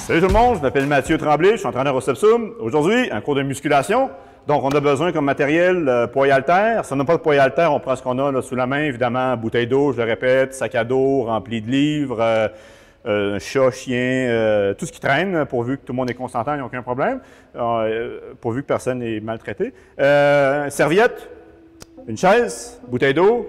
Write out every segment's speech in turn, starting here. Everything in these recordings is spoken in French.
Salut tout le monde, je m'appelle Mathieu Tremblay, je suis entraîneur au Subsum. Aujourd'hui, un cours de musculation. Donc, on a besoin comme matériel poids et haltères. Si on n'a pas de poids et haltères, on prend ce qu'on a là, sous la main, évidemment, bouteille d'eau, je le répète, sac à dos rempli de livres, chat, chien, tout ce qui traîne, pourvu que tout le monde est consentant, il n'y a aucun problème, pourvu que personne n'est maltraité. Serviette, une chaise, bouteille d'eau.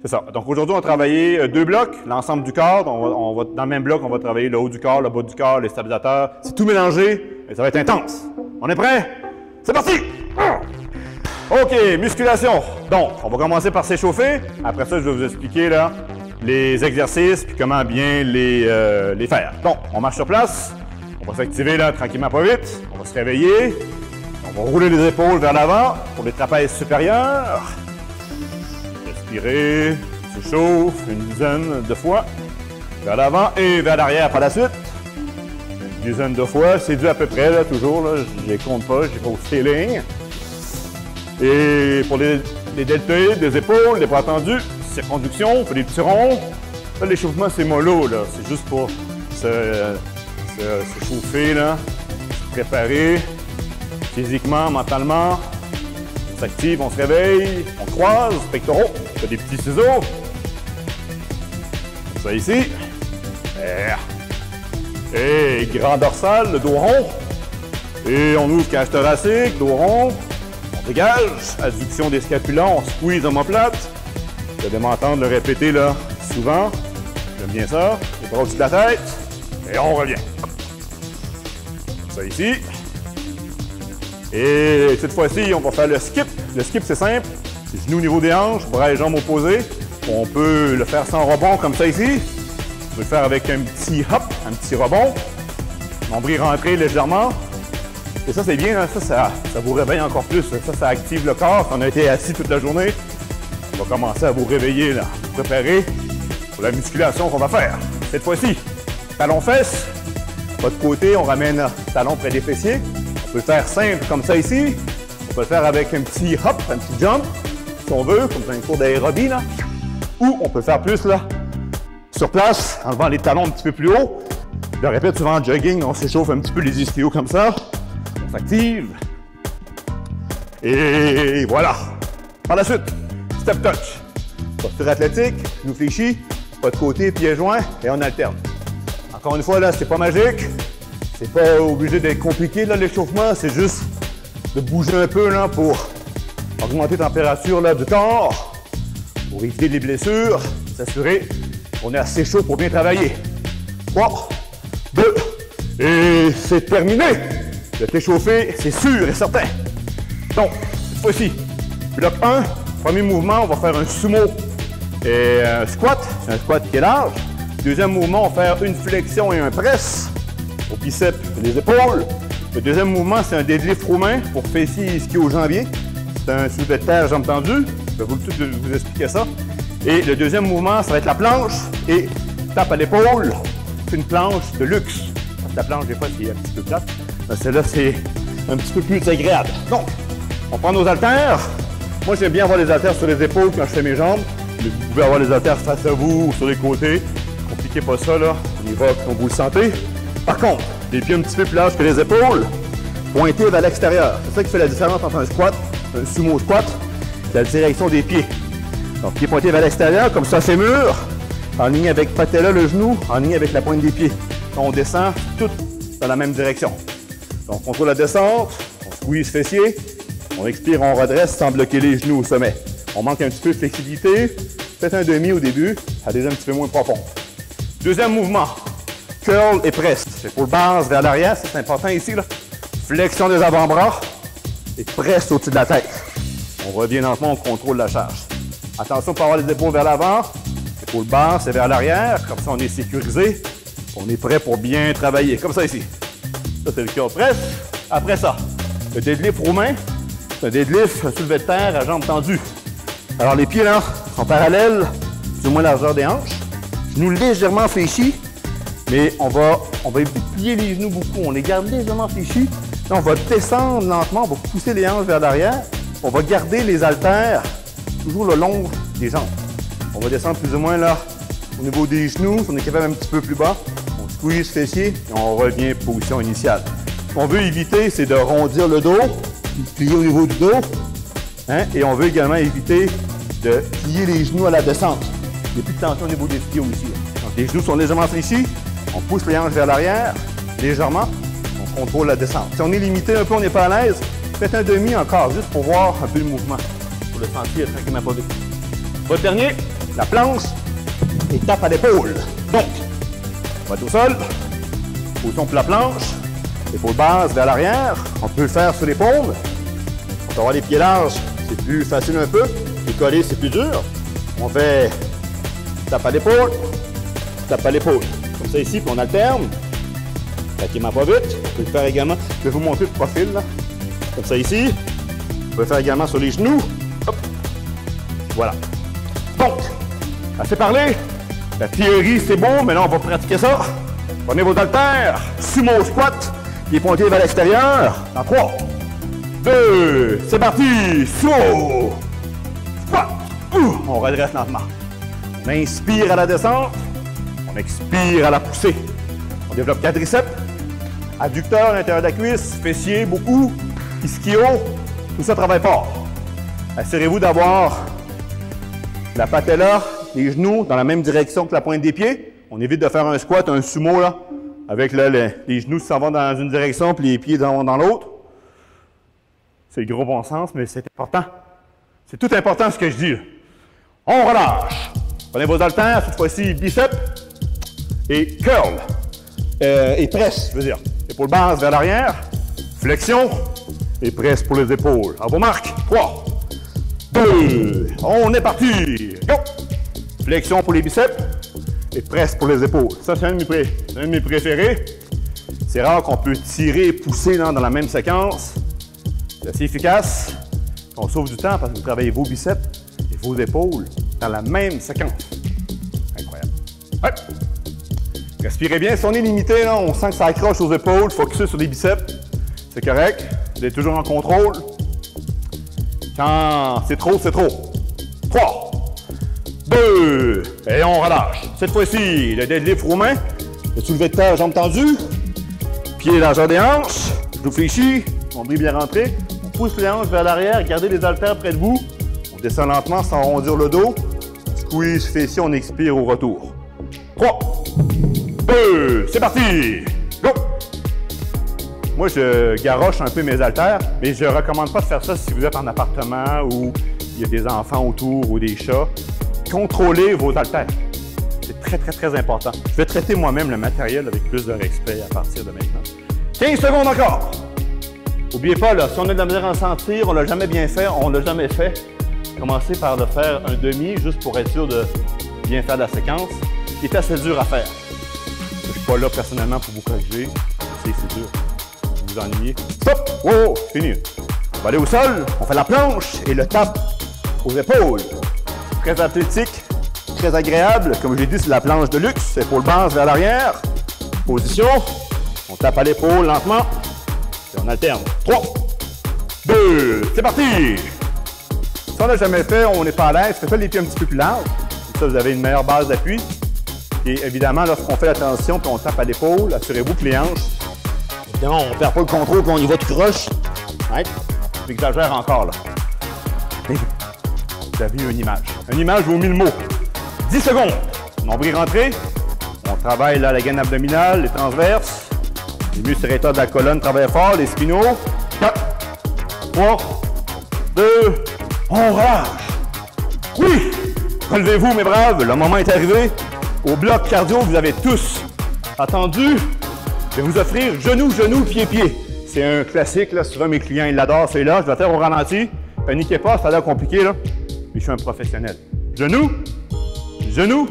C'est ça. Donc aujourd'hui, on va travailler deux blocs, l'ensemble du corps. Dans le même bloc, on va travailler le haut du corps, le bas du corps, les stabilisateurs. C'est tout mélangé et ça va être intense. On est prêt? C'est parti! OK, musculation. Donc, on va commencer par s'échauffer. Après ça, je vais vous expliquer là, les exercices puis comment bien les faire. Donc, on marche sur place. On va s'activer là tranquillement, pas vite. On va se réveiller. On va rouler les épaules vers l'avant pour les trapèzes supérieurs. Respirez, s'échauffe une dizaine de fois vers l'avant et vers l'arrière par la suite. Une dizaine de fois, c'est dû à peu près, là, toujours, là, je ne les compte pas, j'ai pas aussi les lignes. Et pour les deltoïdes, des épaules, les bras tendus, circonduction, on fait des petits ronds. L'échauffement, c'est mollo, là, c'est juste pour s'échauffer, là, se préparer physiquement, mentalement. On s'active, on se réveille, on croise, pectoraux, on fait des petits ciseaux. Comme ça ici. Et grand dorsal, le dos rond. Et on ouvre cage thoracique, dos rond. On dégage, adduction des scapulons, on squeeze omoplate. Vous allez m'entendre le répéter là souvent. J'aime bien ça. Les bras au-dessus de la tête. Et on revient. Comme ça ici. Et cette fois-ci, on va faire le skip. Le skip, c'est simple. C'est genoux au niveau des hanches, bras et jambes opposés. On peut le faire sans rebond, comme ça ici. On peut le faire avec un petit hop, un petit rebond. Nombril rentré légèrement. Et ça, c'est bien. Hein? Ça vous réveille encore plus. Ça active le corps. Si on a été assis toute la journée, on va commencer à vous réveiller, là, vous préparer pour la musculation qu'on va faire. Cette fois-ci, talons-fesses. Votre côté, on ramène talon près des fessiers. On peut le faire simple comme ça ici. On peut le faire avec un petit hop, un petit jump, si on veut, comme dans un cours d'aérobie, là. Ou on peut le faire plus, là, sur place, en levant les talons un petit peu plus haut. Je le répète souvent en jogging, on s'échauffe un petit peu les ischios comme ça. On s'active. Et voilà. Par la suite, step touch. Posture athlétique, nous fléchis, pas de côté, pieds joints, et on alterne. Encore une fois, là, c'est pas magique. C'est pas obligé d'être compliqué, là, l'échauffement. C'est juste de bouger un peu, là, pour augmenter la température, là, du corps, pour éviter les blessures, s'assurer qu'on est assez chaud pour bien travailler. 3, 2, et c'est terminé. Vous êtes échauffé, c'est sûr et certain. Donc, cette fois-ci, bloc 1, premier mouvement, on va faire un sumo et un squat. C'est un squat qui est large. Deuxième mouvement, on va faire une flexion et un press aux biceps et les épaules. Le deuxième mouvement, c'est un deadlift roumain pour fessiers et ischio jambiers. C'est un soulevé de terre, jambes tendues. Je vais vous expliquer ça. Et le deuxième mouvement, ça va être la planche et tape à l'épaule. C'est une planche de luxe. La planche, des fois, c'est un petit peu plate. Celle-là, c'est un petit peu plus agréable. Donc, on prend nos haltères. Moi, j'aime bien avoir les haltères sur les épaules quand je fais mes jambes. Mais vous pouvez avoir les haltères face à vous ou sur les côtés. Ne compliquez pas ça, là. On y va comme vous le sentez. Par contre, les pieds un petit peu plus larges que les épaules, pointés vers l'extérieur. C'est ça qui fait la différence entre un squat, un sumo squat, la direction des pieds. Donc, pieds pointés vers l'extérieur, comme ça, fémur, en ligne avec patella, le genou, en ligne avec la pointe des pieds. On descend tout dans la même direction. Donc, on contrôle la descente, on squeeze fessier, on expire, on redresse sans bloquer les genoux au sommet. On manque un petit peu de flexibilité, peut-être un demi au début, ça devient un petit peu moins profond. Deuxième mouvement, curl et press. Épaule basse vers l'arrière, c'est important ici, là. Flexion des avant-bras et presse au-dessus de la tête. On revient lentement, on contrôle la charge. Attention pour avoir les épaules vers l'avant, épaule basse et vers l'arrière, comme ça on est sécurisé, on est prêt pour bien travailler, comme ça ici. Ça c'est le curl press. Après ça, le deadlift roumain, c'est un deadlift, un soulevé de terre à jambes tendues. Alors les pieds là sont parallèles, plus ou moins largeur des hanches, genoux légèrement fléchis, mais on va plier les genoux beaucoup, on les garde légèrement fléchis. Là, on va descendre lentement, on va pousser les hanches vers l'arrière. On va garder les haltères toujours le long des jambes. On va descendre plus ou moins là au niveau des genoux. Si on est capable un petit peu plus bas, on squeeze fessier, et on revient position initiale. Ce qu'on veut éviter, c'est de rondir le dos, puis de plier au niveau du dos. Hein? Et on veut également éviter de plier les genoux à la descente. Il n'y a plus de tension au niveau des pieds aussi. Donc les genoux sont légèrement fléchis, on pousse les hanches vers l'arrière, légèrement, on contrôle la descente. Si on est limité un peu, on n'est pas à l'aise, faites un demi encore, juste pour voir un peu le mouvement, pour le sentir tranquillement pas vite. Votre dernier, la planche et tape à l'épaule. Donc, on va être au sol, position pour la planche, épaule basse vers l'arrière, on peut le faire sur l'épaule. On peut avoir les pieds larges, c'est plus facile un peu, les coller c'est plus dur. On fait tape à l'épaule, tape à l'épaule. Comme ça ici, puis on alterne. Tranquillement pas vite. On peut le faire également. Je vais vous montrer le profil là. Comme ça ici. On peut le faire également sur les genoux. Hop. Voilà. Donc, assez parlé. La théorie c'est beau, mais là on va pratiquer ça. Prenez vos haltères. Sumo squat. Pieds pointés vers l'extérieur. En 3, 2, c'est parti. Sumo. Squat. On redresse lentement. On inspire à la descente. On expire à la poussée. On développe quadriceps, adducteur à l'intérieur de la cuisse, fessier beaucoup, ischio, tout ça travaille fort. Assurez-vous d'avoir la patella, les genoux dans la même direction que la pointe des pieds. On évite de faire un squat, un sumo là, avec les genoux qui s'en vont dans une direction puis les pieds dans l'autre. C'est le gros bon sens, mais c'est important. C'est tout important ce que je dis là. On relâche. Prenez vos haltères, cette fois-ci biceps et curl. Et presse, je veux dire. Épaule basse vers l'arrière, flexion et presse pour les épaules. À vos marques, 3, 2, on est parti. Go! Flexion pour les biceps et presse pour les épaules. Ça, c'est un de mes préférés. C'est rare qu'on peut tirer et pousser dans la même séquence. C'est assez efficace. On sauve du temps parce que vous travaillez vos biceps et vos épaules dans la même séquence. Incroyable. Ouais. Respirez bien. Si on est limité, là, on sent que ça accroche aux épaules, focusez sur les biceps. C'est correct. Vous êtes toujours en contrôle. Quand c'est trop, c'est trop. 3, 2, et on relâche. Cette fois-ci, le deadlift romain, le soulevé de terre, jambes tendues, pieds largeur des hanches, genoux fléchis, nombril bien rentré. On pousse les hanches vers l'arrière, gardez les haltères près de vous. On descend lentement sans rondir le dos. On squeeze fessier, on expire au retour. 3, 2, c'est parti! Go! Moi, je garoche un peu mes haltères, mais je ne recommande pas de faire ça si vous êtes en appartement ou il y a des enfants autour ou des chats. Contrôlez vos haltères. C'est très, très, très important. Je vais traiter moi-même le matériel avec plus de respect à partir de maintenant. 15 secondes encore! N'oubliez pas, là, si on a de la misère à en sentir, on ne l'a jamais bien fait, on ne l'a jamais fait, commencez par le faire un demi, juste pour être sûr de bien faire la séquence, qui est assez dur à faire. Je ne suis pas là personnellement pour vous corriger. C'est dur. Vous vous ennuyez. Stop! Oh, fini. On va aller au sol, on fait la planche et le tape aux épaules. Très athlétique, très agréable. Comme j'ai dit, c'est la planche de luxe. Épaule basse vers l'arrière. Position. On tape à l'épaule lentement. Et on alterne. 3, 2, c'est parti! Si on n'a jamais fait, on n'est pas à l'aise. Faites les pieds un petit peu plus larges. Comme ça, vous avez une meilleure base d'appui. Et évidemment, lorsqu'on fait la transition et on tape à l'épaule, assurez-vous que les hanches, évidemment, on ne perd pas le contrôle quand on y va tout croche. Right? J'exagère encore là. Et vous avez une image. Une image vaut 1000 mots. 10 secondes. Nombril rentré. On travaille là la gaine abdominale, les transverses. Les muscles érecteurs de la colonne travaillent fort, les spinaux. 4, 3, 2, on relâche. Oui! Relevez-vous, mes braves, le moment est arrivé. Au bloc cardio, vous avez tous attendu. Je vais vous offrir genou, genou, pied, pied. C'est un classique, là. Souvent, mes clients, ils l'adorent, c'est là. Je vais faire au ralenti. Paniquez pas, ça a l'air compliqué, là. Mais je suis un professionnel. Genou, genou,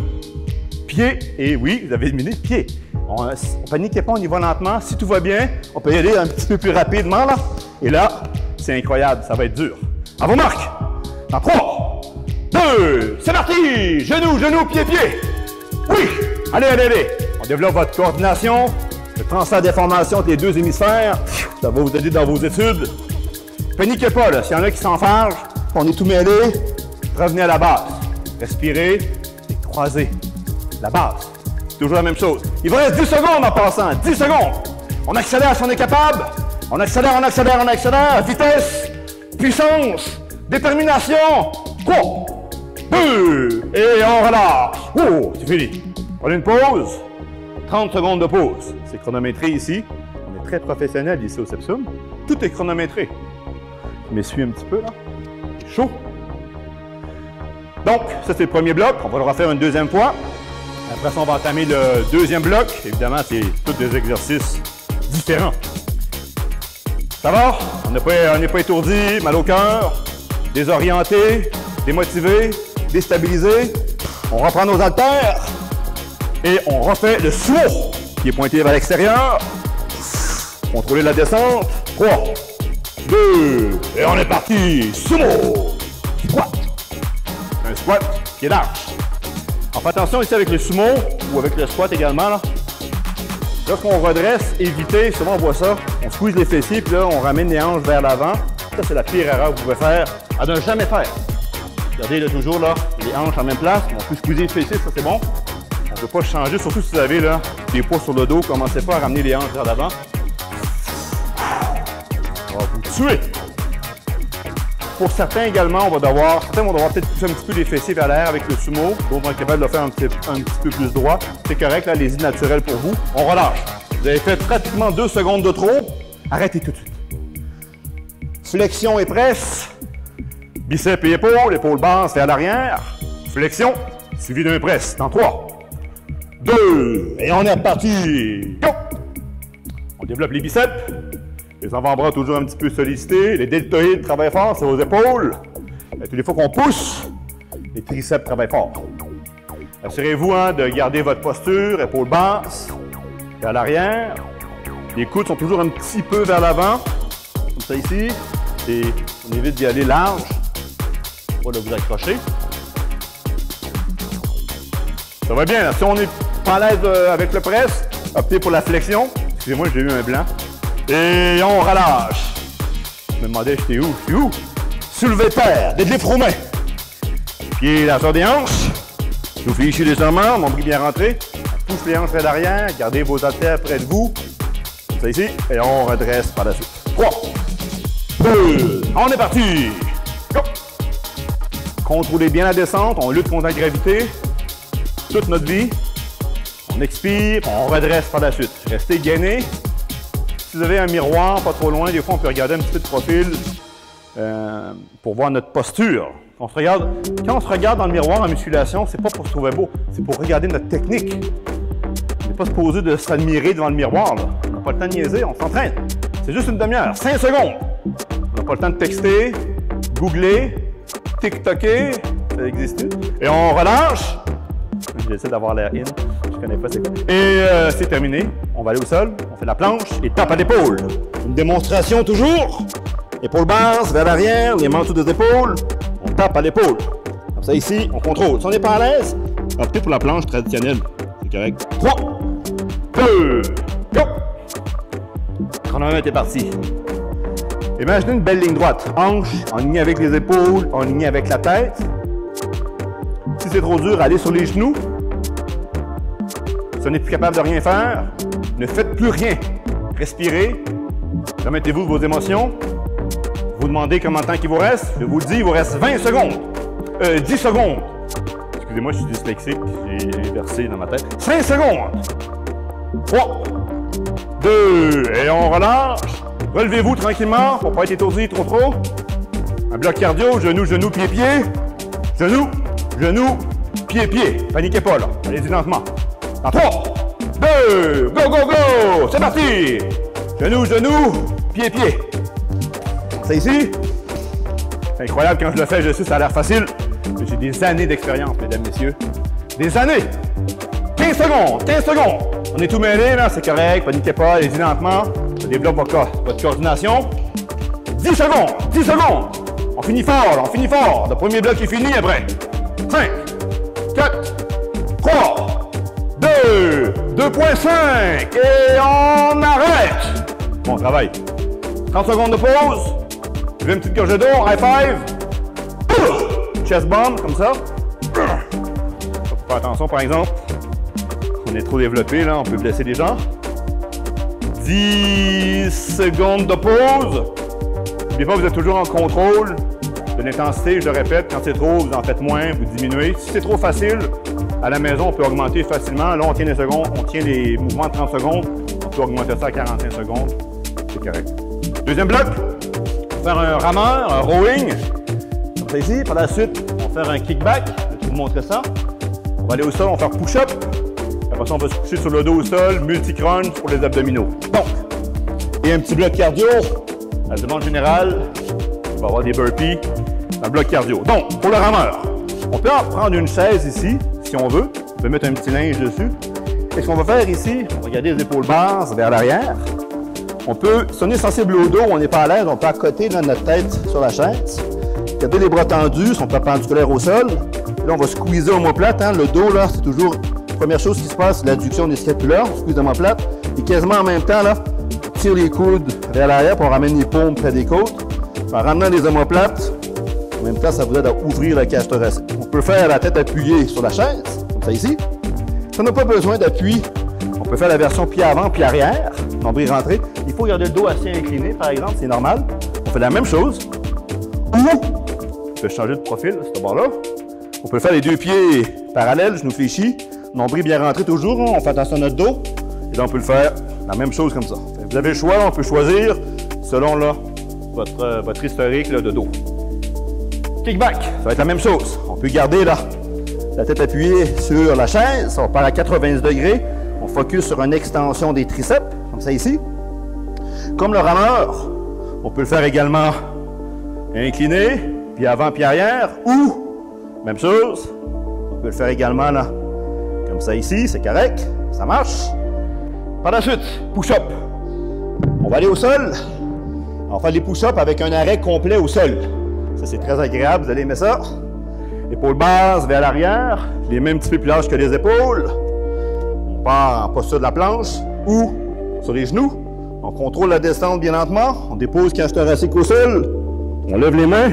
pied, et oui, vous avez une minute, pied. On paniquez pas, on y va lentement. Si tout va bien, on peut y aller un petit peu plus rapidement, là. Et là, c'est incroyable, ça va être dur. À vos marques! Dans 3, 2, c'est parti! Genou, genou, pied, pied! Oui! Allez, allez, allez! On développe votre coordination, le transfert d'informations entre les deux hémisphères. Ça va vous aider dans vos études. Paniquez pas, là. S'il y en a qui s'enfargent, qu'on est tout mêlé, revenez à la base. Respirez et croisez. La base. toujours la même chose. Il vous reste 10 secondes en passant. 10 secondes. On accélère si on est capable. On accélère, on accélère, on accélère. Vitesse, puissance, détermination. 3, 2, et on relâche. Oh, c'est fini. Prenez une pause. 30 secondes de pause. C'est chronométré ici. On est très professionnel ici au Sepsum. Tout est chronométré. Je m'essuie un petit peu, là. C'est chaud. Donc, ça, c'est le premier bloc. On va le refaire une deuxième fois. Après ça, on va entamer le deuxième bloc. Évidemment, c'est tous des exercices différents. Ça va? On n'est pas étourdi, mal au cœur, désorienté, démotivé, déstabilisé. On reprend nos haltères et on refait le sumo qui est pointé vers l'extérieur. Contrôler la descente. 3, 2, et on est parti. Sumo. Squat. Un squat qui est large. On fait attention ici avec le sumo ou avec le squat également. Là. Lorsqu'on redresse, évitez, souvent on voit ça, on squeeze les fessiers puis là on ramène les hanches vers l'avant. Ça c'est la pire erreur que vous pouvez faire à ne jamais faire. Regardez là toujours là, les hanches en même place, on peut squeezer les fessiers, ça c'est bon. On ne peut pas changer, surtout si vous avez là, des poids sur le dos, commencez pas à ramener les hanches vers l'avant. On va vous tuer. Pour certains également, certains vont devoir peut-être pousser un petit peu les fessiers vers l'arrière avec le sumo. D'autres vont être capables de le faire un petit peu plus droit. C'est correct, là, allez-y naturel pour vous. On relâche. Vous avez fait pratiquement 2 secondes de trop. Arrêtez tout de suite. Flexion et presse. Biceps et épaules basse vers l'arrière. Flexion, suivi d'un presse. Dans 3, 2, et on est reparti. Go! On développe les biceps. Les avant-bras toujours un petit peu sollicités. Les deltoïdes travaillent fort, c'est vos épaules. Et toutes les fois qu'on pousse, les triceps travaillent fort. Assurez-vous de garder votre posture, épaules basses, vers l'arrière. Les coudes sont toujours un petit peu vers l'avant, comme ça ici. Et on évite d'y aller large, pas de vous accrocher. Ça va bien, là. Si on n'est pas à l'aise avec le press, optez pour la flexion. Excusez-moi, j'ai eu un blanc. Et on relâche. Je me demandais, j'étais où? Je suis où? Soulevé de terre, deadlift romain. Pieds largeur des hanches. Je vous fais ici légèrement, mon bris bien rentré. On pousse les hanches vers l'arrière, gardez vos haltères près de vous. Comme ça ici, et on redresse par la suite. 3, 2, on est parti. Go! Contrôlez bien la descente, on lutte contre la gravité. Toute notre vie. On expire, on redresse par la suite. Restez gainé. Si vous avez un miroir pas trop loin, des fois on peut regarder un petit peu de profil pour voir notre posture. Quand on se regarde dans le miroir en musculation, c'est pas pour se trouver beau, c'est pour regarder notre technique. On n'est pas supposé de s'admirer devant le miroir. Là. On n'a pas le temps de niaiser, on s'entraîne. C'est juste une demi-heure, 5 secondes. On n'a pas le temps de texter, googler, tiktoker, ça existe. Et on relâche. J'essaie d'avoir l'air in. Je connais pas c'est quoi. Et c'est terminé. On va aller au sol, on fait la planche et tape à l'épaule. Une démonstration toujours. Épaule basse, vers l'arrière, les mains sous des épaules. On tape à l'épaule. Comme ça ici, on contrôle. Si on n'est pas à l'aise, optez pour la planche traditionnelle. C'est correct. 3, 2, go! Chronomètre est parti. Imaginez une belle ligne droite. Hanche en ligne avec les épaules, en ligne avec la tête. Si c'est trop dur, allez sur les genoux. Si on n'est plus capable de rien faire, ne faites plus rien. Respirez. Remettez-vous de vos émotions. Vous demandez combien de temps il vous reste. Je vous le dis, il vous reste 20 secondes. 10 secondes. Excusez-moi, je suis dyslexique. J'ai versé dans ma tête. 5 secondes. 3, 2, et on relâche. Relevez-vous tranquillement pour ne pas être étourdi trop. Un bloc cardio, genou, genou, pied, pied. Genou, genou, pied, pied. Paniquez pas là. Allez-y lentement. Dans 3, 2, go, go, go! C'est parti! Genou, genou, pied, pied. C'est ici. C'est incroyable quand je le fais, je sais, ça a l'air facile. Mais j'ai des années d'expérience, mesdames, messieurs. Des années! 15 secondes, 15 secondes. On est tout mêlé, là, c'est correct, paniquez pas, allez-y lentement. Ça développe votre coordination. 10 secondes, 10 secondes. On finit fort, là, on finit fort. Le premier bloc est fini après. 5, 4, 3, 2, 2.5 et on arrête. Bon travail. 30 secondes de pause. Je fais une petite gorgée d'eau, high five. Chest bomb, comme ça. Faut faire attention, par exemple. on est trop développé, là, on peut blesser les gens. 10 secondes de pause. N'oubliez pas, vous êtes toujours en contrôle de l'intensité. Je le répète, quand c'est trop, vous en faites moins, vous diminuez. Si c'est trop facile, à la maison, on peut augmenter facilement. Là, on tient les secondes, on tient les mouvements de 30 secondes. On peut augmenter ça à 45 secondes. C'est correct. Deuxième bloc, on va faire un rameur, un rowing. Comme ça ici. Par la suite, on va faire un kickback. Je vais vous montrer ça. On va aller au sol, on va faire push-up. Après ça, on va se coucher sur le dos au sol, multi-crunch pour les abdominaux. Donc, et un petit bloc cardio. À la demande générale, on va avoir des burpees, un bloc cardio. Donc, pour le rameur, on peut prendre une chaise ici, si on veut. On peut mettre un petit linge dessus. Et ce qu'on va faire ici, on va garder les épaules basses vers l'arrière. On peut, si on est sensible au dos, on n'est pas à l'aise, on peut accoter là, notre tête sur la chaise. Garder les bras tendus, sont perpendiculaires au sol. Et là, on va squeezer omoplate. Hein. Le dos, là, c'est toujours la première chose qui se passe, c'est l'adduction des scapulaires. On squeeze omoplate. Et quasiment en même temps, là, on tire les coudes vers l'arrière, puis on ramène les paumes près des côtes. En ramenant les omoplates, en même temps, ça vous aide à ouvrir la cage thoracique. On peut faire la tête appuyée sur la chaise, comme ça ici. Si on n'a pas besoin d'appui, on peut faire la version pied avant, pied arrière, nombril rentré. Il faut garder le dos assez incliné, par exemple, c'est normal. On fait la même chose. Ou, on peut changer de profil, ce bord-là. On peut faire les deux pieds parallèles, genoux fléchis, nombril bien rentré toujours, hein, on fait attention à notre dos. Et là, on peut le faire la même chose comme ça. Vous avez le choix, on peut choisir selon là, votre historique là, de dos. Kickback, ça va être la même chose. On peut garder là, la tête appuyée sur la chaise, on part à 90 degrés, on focus sur une extension des triceps, comme ça ici. Comme le rameur, on peut le faire également incliné, puis avant, puis arrière, ou, même chose, on peut le faire également là, comme ça ici, c'est correct, ça marche. Par la suite, push-up. On va aller au sol, on va faire les push-ups avec un arrêt complet au sol. Ça, c'est très agréable, vous allez aimer ça. Épaules basses vers l'arrière, les mêmes petits peu plus larges que les épaules. On part en posture de la planche ou sur les genoux. On contrôle la descente bien lentement. On dépose cage thoracique au sol. On lève les mains.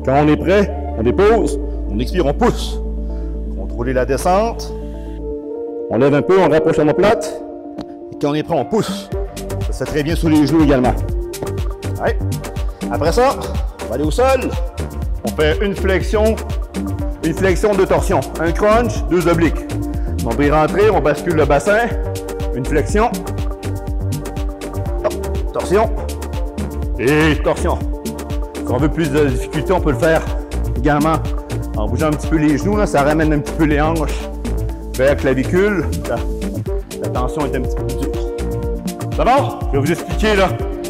Quand on est prêt, on dépose. On expire, on pousse. Contrôler la descente. On lève un peu, on rapproche l'omoplate. Et quand on est prêt, on pousse. Ça se fait très bien sous les genoux également. Ouais. Après ça, on va aller au sol. On fait une flexion de torsion. Un crunch, deux obliques. Nombril rentré, on bascule le bassin. Une flexion. Torsion. Et torsion. Si on veut plus de difficulté, on peut le faire également en bougeant un petit peu les genoux. Là, ça ramène un petit peu les hanches vers la clavicule. La tension est un petit peu plus dure. D'abord, je vais vous expliquer là,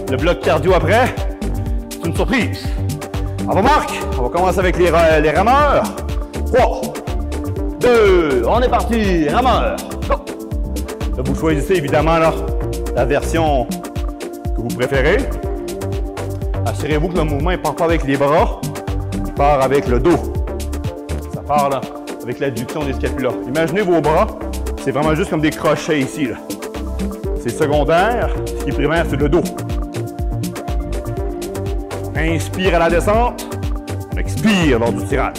le bloc cardio après. C'est une surprise. On va Marc, on va commencer avec les rameurs. 3, 2, on est parti, rameur. Go. Là, vous choisissez évidemment là, la version que vous préférez. Assurez-vous que le mouvement ne part pas avec les bras, il part avec le dos. Ça part là, avec l'adduction des scapulas. Imaginez vos bras, c'est vraiment juste comme des crochets ici. C'est secondaire, ce qui est primaire, c'est le dos. Inspire à la descente, on expire lors du tirage.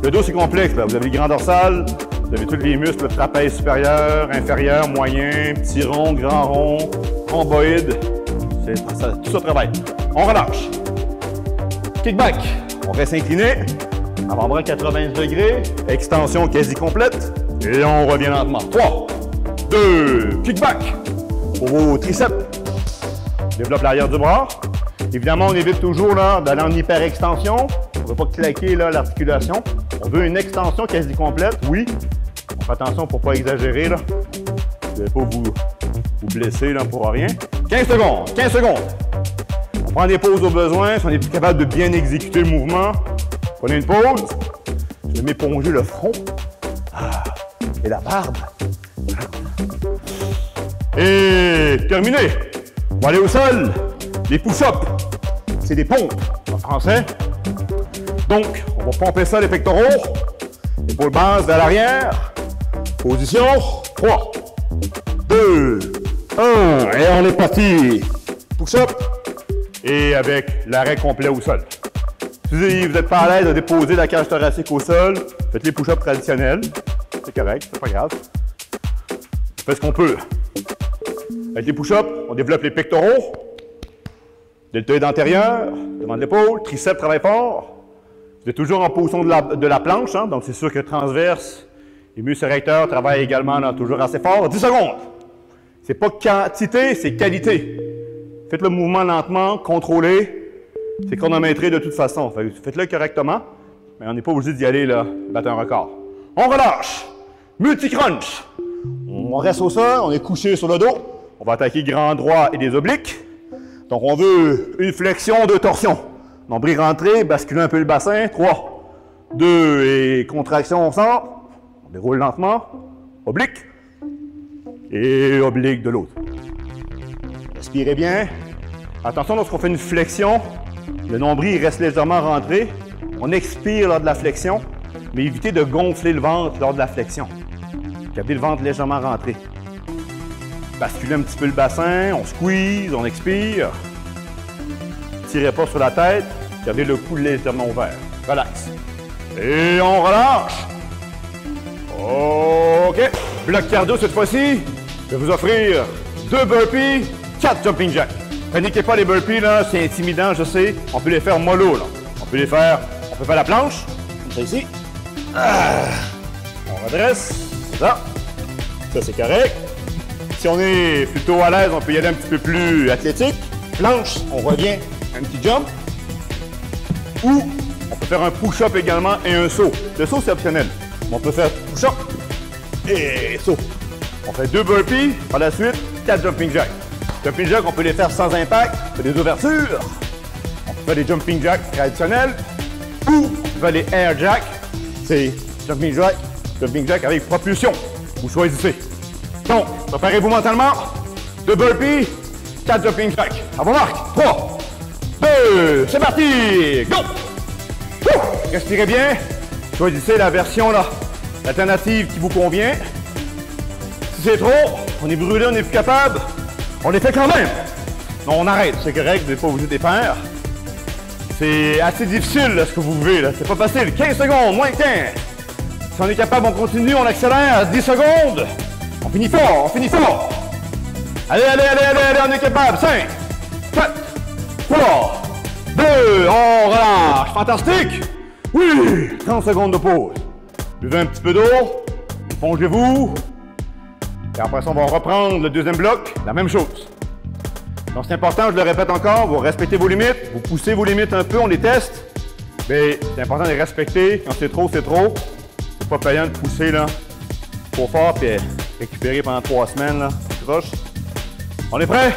Le dos, c'est complexe. Là. Vous avez le grand dorsal, vous avez tous les muscles, le trapèze supérieur, inférieur, moyen, petit rond, grand rond, rhomboïde. Tout ça travaille. On relâche. Kickback. On reste incliné. Avant-bras 90 degrés. Extension quasi complète. Et on revient lentement. 3, 2, kickback. Pour vos triceps. Développe l'arrière du bras. Évidemment, on évite toujours d'aller en hyperextension. On ne veut pas claquer l'articulation. On veut une extension quasi complète, oui. On fait attention pour ne pas exagérer. Là. Vous n'allez pas vous blesser là, pour rien. 15 secondes, 15 secondes. On prend des pauses au besoin. Si on est plus capable de bien exécuter le mouvement, prenez une pause. Je vais m'éponger le front. Et la barbe. Et terminé. On va aller au sol. Les push-ups, c'est des pompes en français. Donc, on va pomper ça les pectoraux. Épaules basses vers l'arrière. Position. 3, 2, 1. Et on est parti. Push-up. Et avec l'arrêt complet au sol. Si vous n'êtes pas à l'aise de déposer la cage thoracique au sol, faites les push-ups traditionnels. C'est correct, c'est pas grave. fait ce qu'on peut. Avec les push-ups, on développe les pectoraux, deltoïde antérieur, devant de l'épaule, triceps travaille fort. Vous êtes toujours en position de la planche, hein, donc c'est sûr que transverse, les muscles érecteurs travaillent également là, toujours assez fort. 10 secondes. C'est pas quantité, c'est qualité. Faites le mouvement lentement, contrôlé. C'est chronométré de toute façon. Faites-le correctement, mais on n'est pas obligé d'y aller là, battre un record. On relâche. Multi-crunch. On reste au sol, on est couché sur le dos. On va attaquer grand droit et des obliques. Donc, on veut une flexion, 2 torsions. Nombril rentré, basculer un peu le bassin. 3, 2 et contraction au centre. On déroule lentement. Oblique. Et oblique de l'autre. Respirez bien. Attention, lorsqu'on fait une flexion, le nombril reste légèrement rentré. On expire lors de la flexion, mais évitez de gonfler le ventre lors de la flexion. Gardez le ventre légèrement rentré. Basculez un petit peu le bassin, on squeeze, on expire. Tirez pas sur la tête, gardez le cou légèrement ouvert. Relax. Et on relâche. OK. Bloc cardio cette fois-ci. Je vais vous offrir 2 burpees, 4 jumping jacks. Paniquez pas les burpees, là, c'est intimidant, je sais. On peut les faire mollo, là. On peut faire la planche, comme ça ici. On redresse, ça. Ça, c'est correct. Si on est plutôt à l'aise, on peut y aller un petit peu plus athlétique. Planche, on revient, un petit jump. Ou on peut faire un push-up également et un saut. Le saut, c'est optionnel. On peut faire push-up et saut. On fait 2 burpees, par la suite, 4 jumping jacks. Jumping jacks, on peut les faire sans impact, on fait des ouvertures. On peut faire des jumping jacks traditionnels. Ou on peut faire les air jacks. C'est jumping jack avec propulsion. Vous choisissez. Donc, préparez-vous mentalement. 2 burpees, 4 jumping jacks. À vos marques. 3, 2, c'est parti. Go! Respirez bien. Choisissez la version là, l'alternative qui vous convient. Si c'est trop, on est brûlé, on n'est plus capable, on les fait quand même. Non, on arrête, c'est correct, vous n'êtes pas obligé de les faire. C'est assez difficile là, ce que vous vivez, là. C'est pas facile. 15 secondes, moins de 15. Si on est capable, on continue, on accélère. 10 secondes. On finit fort, on finit fort. Allez, on est capable. 5, 4, 3, 2, on relâche. Fantastique. Oui, 30 secondes de pause. Buvez un petit peu d'eau, épongez-vous. Et après ça, on va reprendre le deuxième bloc, la même chose. Donc c'est important, je le répète encore, vous respectez vos limites, vous poussez vos limites un peu, on les teste. Mais c'est important de les respecter. Quand c'est trop, c'est trop. C'est pas payant de pousser là, trop fort et récupérer pendant 3 semaines. Là. Croche. On est prêt?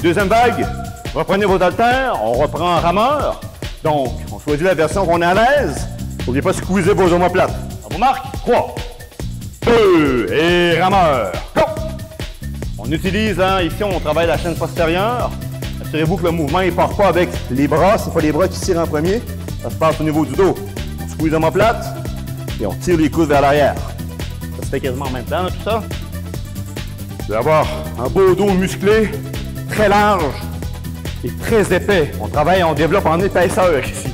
Deuxième vague. Reprenez vos haltères, on reprend en rameur. Donc, on choisit la version qu'on est à l'aise. N'oubliez pas de squeezer vos omoplates. On vous marque? 3, 2 et rameur. Go! On utilise, hein, ici, on travaille la chaîne postérieure. Assurez-vous que le mouvement ne part pas avec les bras. Ce n'est pas les bras qui tirent en premier. Ça se passe au niveau du dos. On squeeze l'omoplate et on tire les coudes vers l'arrière. Ça se fait quasiment en même temps, là, tout ça. Vous allez avoir un beau dos musclé, très large et très épais. On travaille, on développe en épaisseur ici.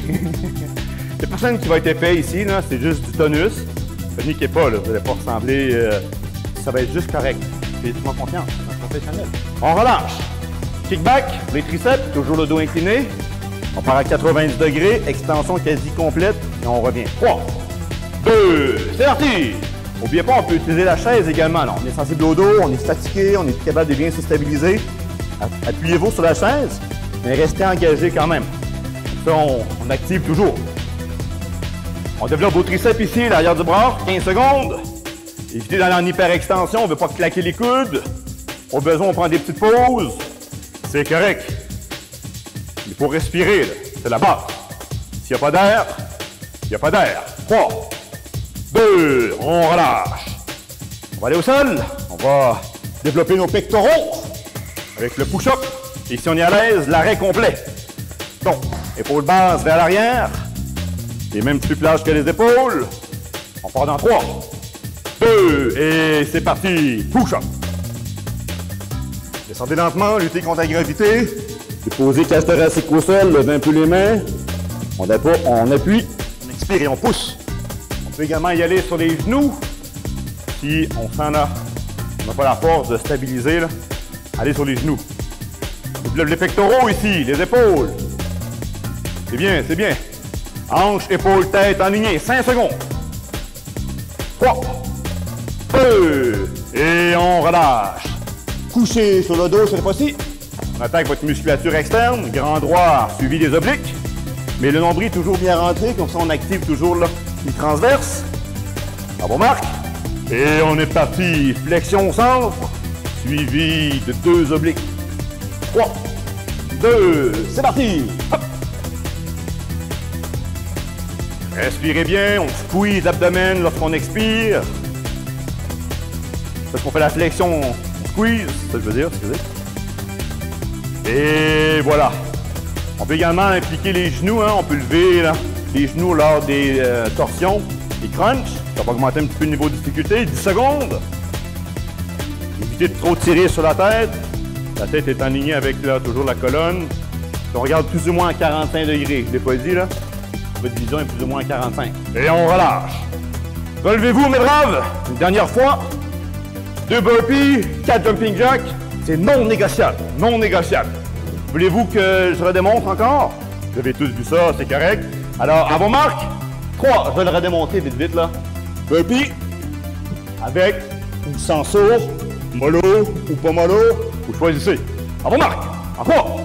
Il n'y a personne qui va être épais ici, là, c'est juste du tonus. Paniquez pas, là, vous n'allez pas ressembler, ça va être juste correct. Faites-moi confiance, c'est un professionnel. On relâche. Kickback, les triceps, toujours le dos incliné. On part à 90 degrés, extension quasi complète, et on revient. 3, 2, c'est parti! N'oubliez pas, on peut utiliser la chaise également. Là. On est sensible au dos, on est fatigué, on est capable de bien se stabiliser. Appuyez-vous sur la chaise, mais restez engagé quand même. Ça, on active toujours. On développe vos triceps ici, l'arrière du bras, 15 secondes. Évitez d'aller en hyperextension, on ne veut pas claquer les coudes. Au besoin, on prend des petites pauses. C'est correct. Il faut respirer, c'est la base. S'il n'y a pas d'air, il n'y a pas d'air. 3, 2, on relâche. On va aller au sol. On va développer nos pectoraux avec le push-up. Et si on est à l'aise, l'arrêt complet. Donc, épaules basses vers l'arrière. Les mêmes plus plages que les épaules. On part dans 3, 2, et c'est parti. Push-up. Descendez lentement, luttez contre la gravité. Déposez cage thoracique au sol, levez un peu les mains. On appuie, on expire et on pousse. On peut également y aller sur les genoux si on sent là on n'a pas la force de stabiliser, là, allez sur les genoux. Les pectoraux ici, les épaules. C'est bien, c'est bien. Hanches, épaules, tête, alignées. 5 secondes. 3, 2, et on relâche. Couché sur le dos cette fois-ci. On attaque votre musculature externe, grand droit suivi des obliques. Mais le nombril toujours bien rentré, comme ça on active toujours là, les transverses. Bravo Marc. Et on est parti. Flexion au centre, suivi de 2 obliques. 3, 2, c'est parti. Hop. Respirez bien, on squeeze l'abdomen lorsqu'on expire. Parce qu'on fait la flexion, on squeeze, c'est ça que je veux dire, excusez. Et voilà. On peut également impliquer les genoux, hein. On peut lever là, les genoux lors des torsions, des crunchs. Ça va augmenter un petit peu le niveau de difficulté. 10 secondes. Évitez de trop tirer sur la tête. La tête est en ligne avec là, toujours la colonne. On regarde plus ou moins à 45 degrés. Je ne l'ai pas dit là. Votre vision est plus ou moins à 45. Et on relâche. Relevez-vous mes braves. Une dernière fois. 2 burpees, 4 jumping jacks. C'est non négociable. Non négociable. Voulez-vous que je redémontre encore? Vous avez tous vu ça, c'est correct. Alors, à vos marques, 3, je vais le redémontrer vite vite là. Burpee, avec ou sans sourd, mollo ou pas mollo, vous choisissez. À vos marques, en 3,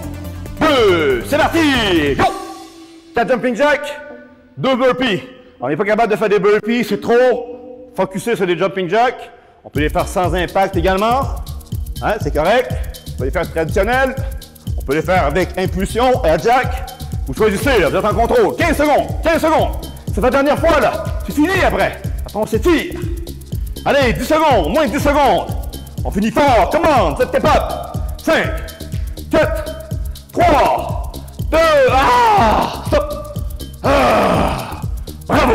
2, c'est parti! Go! 4 jumping jacks, 2 burpees. On n'est pas capable de faire des burpees, c'est trop. Focuser sur les jumping jacks. On peut les faire sans impact également. Hein, c'est correct. On peut les faire traditionnels. On peut les faire avec impulsion, air jack. Vous choisissez, là, vous êtes en contrôle. 15 secondes, 15 secondes. C'est la dernière fois, là. C'est fini après. Après, on s'étire. Allez, 10 secondes, moins de 10 secondes. On finit fort. Commande, vous êtes capable. 5, 4, 3, 2, stop. Bravo.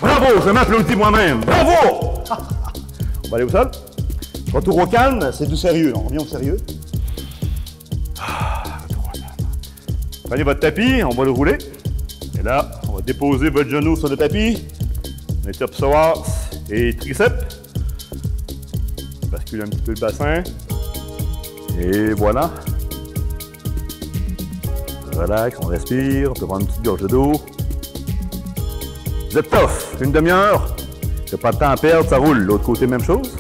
Bravo, je m'applaudis moi-même. Bravo. On va aller au sol. Retour au calme, c'est du sérieux. On revient au sérieux. Prenez votre tapis, on va le rouler. Et là, on va déposer votre genou sur le tapis. Les psoas et triceps. Bascule un petit peu le bassin. Et voilà. Relax, on respire. On peut prendre une petite gorge d'eau. Vous êtes tough. Une demi-heure. Il n'y a pas de temps à perdre, ça roule. L'autre côté, même chose.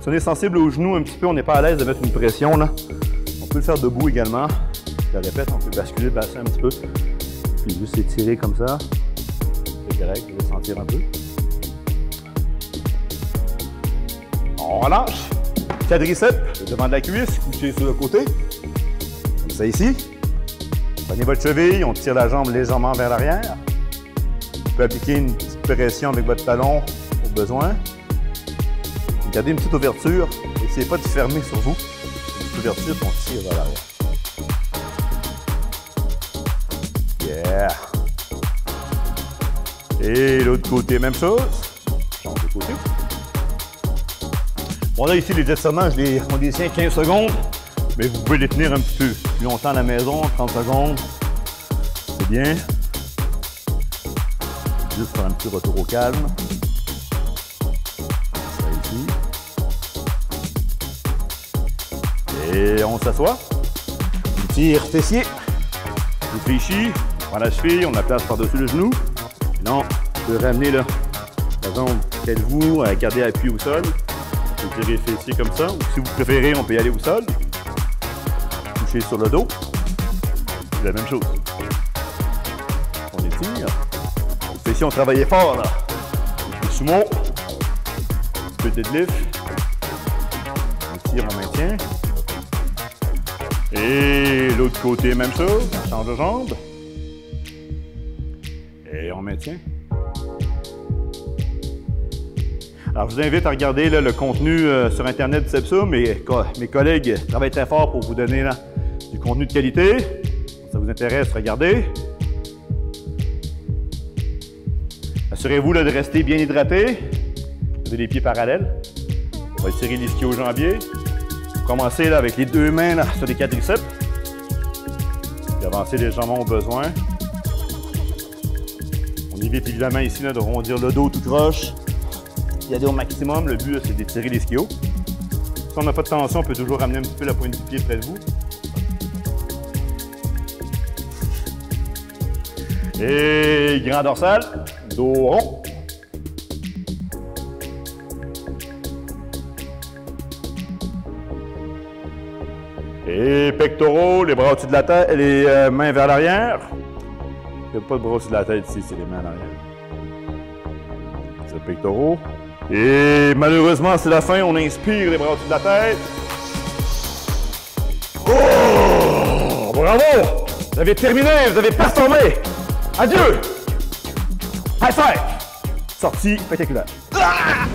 Si on est sensible aux genoux un petit peu, on n'est pas à l'aise de mettre une pression là. On peut le faire debout également. Je le répète, on peut basculer le bassin un petit peu. Puis juste étirer comme ça. C'est correct, vous allez sentir un peu. On relâche. Quadriceps, le devant de la cuisse, couché sur le côté. Comme ça ici. Prenez votre cheville, on tire la jambe légèrement vers l'arrière. Vous pouvez appliquer une petite pression avec votre talon au besoin. Gardez une petite ouverture. N'essayez pas de fermer sur vous. Une petite ouverture, on tire vers l'arrière. Yeah! Et l'autre côté, même chose. Change de côté. Bon, là, ici, les étirements, on les tient 15 secondes, mais vous pouvez les tenir un petit peu plus longtemps à la maison, 30 secondes. C'est bien. Juste faire un petit retour au calme. Ça ici. Et on s'assoit. On tire fessier. On fléchit. On prend la cheville, on la place par-dessus le genou. Sinon, on peut ramener là, la jambe près de vous, garder appui au sol. On peut tirer le fessier comme ça. Ou si vous préférez, on peut y aller au sol. Coucher sur le dos. C'est la même chose. On étire. Le fessier, on travaillait fort là. Le sumo. Un petit peu de deadlift. On tire, on maintient. Et l'autre côté, même chose. On change de jambe. Et on maintient. Alors, je vous invite à regarder là, le contenu sur Internet de Sepsa. Mes collègues travaillent très fort pour vous donner là, du contenu de qualité. Si ça vous intéresse, regardez. Assurez-vous de rester bien hydraté. Vous avez les pieds parallèles. On va étirer l'ischio-jambier. Commencez là, avec les 2 mains là, sur les quadriceps. Puis avancer légèrement au besoin. On évite évidemment ici là, de rondir le dos tout croche. y aller au maximum. Le but, c'est d'étirer les ischios. Si on n'a pas de tension, on peut toujours ramener un petit peu la pointe du pied près de vous. Et grand dorsal, dos rond. Et pectoraux, les bras au-dessus de la tête, les mains vers l'arrière. Il n'y a pas de bras au-dessus de la tête ici, c'est les mains en arrière. C'est le pectoraux. Et malheureusement, c'est la fin. On inspire les bras au-dessus de la tête. Oh! Bravo! Vous avez terminé, vous avez performé. Adieu! High five! Sortie spectaculaire. Ah!